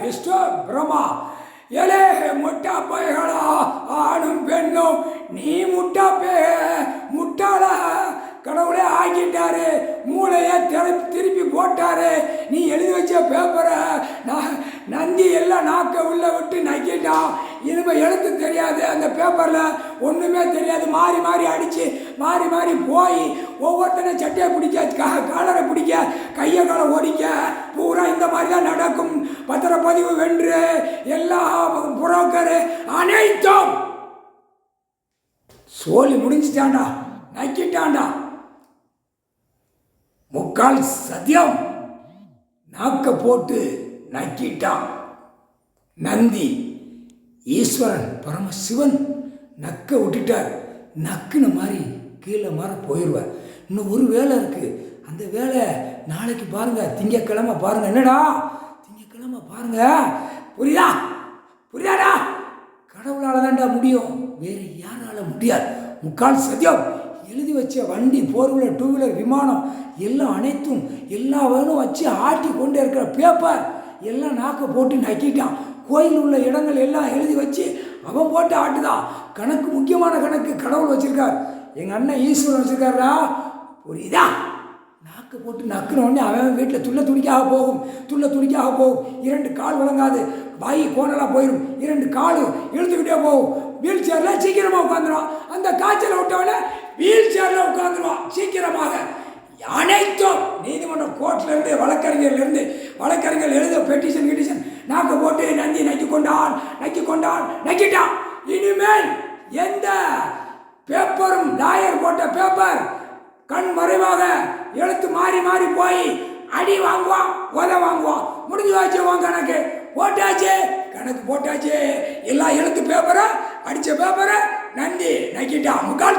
விஷ்ணு பிரம்மா எலே முட்டா பைகளா ஆணும் பெண்ணும் நீ முட்டாள கடவுளே ஆக்கிட்டாரு, மூளையை திருப்பி போட்டாரு. நீ எழுதி வச்ச பேப்பரை நந்தி எல்லாம் நாக்க உள்ள விட்டு நக்கிட்டான். இனிமேல் எழுத்து தெரியாது, அந்த பேப்பரில் ஒன்றுமே தெரியாது. மாறி மாறி அடித்து மாறி மாறி போய் ஒவ்வொருத்தனை சட்டையை பிடிக்க, காலரை பிடிக்க, கையை காலை ஒடிக்க பூரா இந்த மாதிரி தான் நடக்கும். பத்திரப்பதிவு வென்று எல்லா புரோக்கரு அனைத்தும் சோழி முடிஞ்சிட்டாண்டா, நக்கிட்டாண்டா. முக்கால் சத்தியம் நாக்க போட்டு நக்கிட்டான். நந்தி ஈஸ்வரன் பரமசிவன் நக்க விட்டுட்டார். நக்குன மாதிரி கீழே மாற போயிடுவார். இன்னும் ஒரு வேலை இருக்குது, அந்த வேலை நாளைக்கு பாருங்க, திங்கக்கிழமை பாருங்க. என்னடா திங்கக்கிழமை பாருங்க, புரியாதா? கடவுளால் தான்டா முடியும், வேறு யாரால முடியாது. முக்கால் சத்தியம் எழுதி வச்ச வண்டி, ஃபோர் வீலர், டூ வீலர், விமானம் எல்லாம் அனைத்தும் எல்லா வேணும் வச்சு ஆட்டி கொண்டே இருக்கிற பேப்பர் எல்லாம் நாக்க போட்டு நக்கிட்டான். கோயில் உள்ள இடங்கள் எல்லாம் எழுதி வச்சு அவன் போட்டு ஆட்டுதான். கணக்கு, முக்கியமான கணக்கு கடவுள் வச்சிருக்கார். எங்கள் அண்ணன் ஈஸ்வரன் வச்சிருக்காரா, புரியுதா? நாக்கு போட்டு நக்குனோடனே அவன் வீட்டில் துள்ள துணிக்காக போகும். 2 கால் விளங்காது, வாய் கோணலாக போயிடும். 2 கால் இழுத்துக்கிட்டே போகும். வீல் சேரில் சீக்கிரமாக உட்காந்துருவான். அந்த காய்ச்சலை விட்டவன வீல் சேரில் உட்காந்துருவான் சீக்கிரமாக. அனைத்தும் நீதிமன்றம், கோர்ட்லேருந்து, வழக்கறிஞர் எழுத பெட்டிஷன் நாக்க போட்டு நந்தி நக்கிட்டான். இனிமேல் எந்த பேப்பரும், லாயர் போட்ட பேப்பர் கண் மறைவாக எழுத்து மாறி மாறி போய் அடி வாங்குவான், உத வாங்குவான். முடிஞ்சு வச்சு கணக்கு போட்டாச்சு. எல்லா எழுத்து பேப்பரை, அடித்த பேப்பரை நந்தி நக்கிட்டான். முக்கால்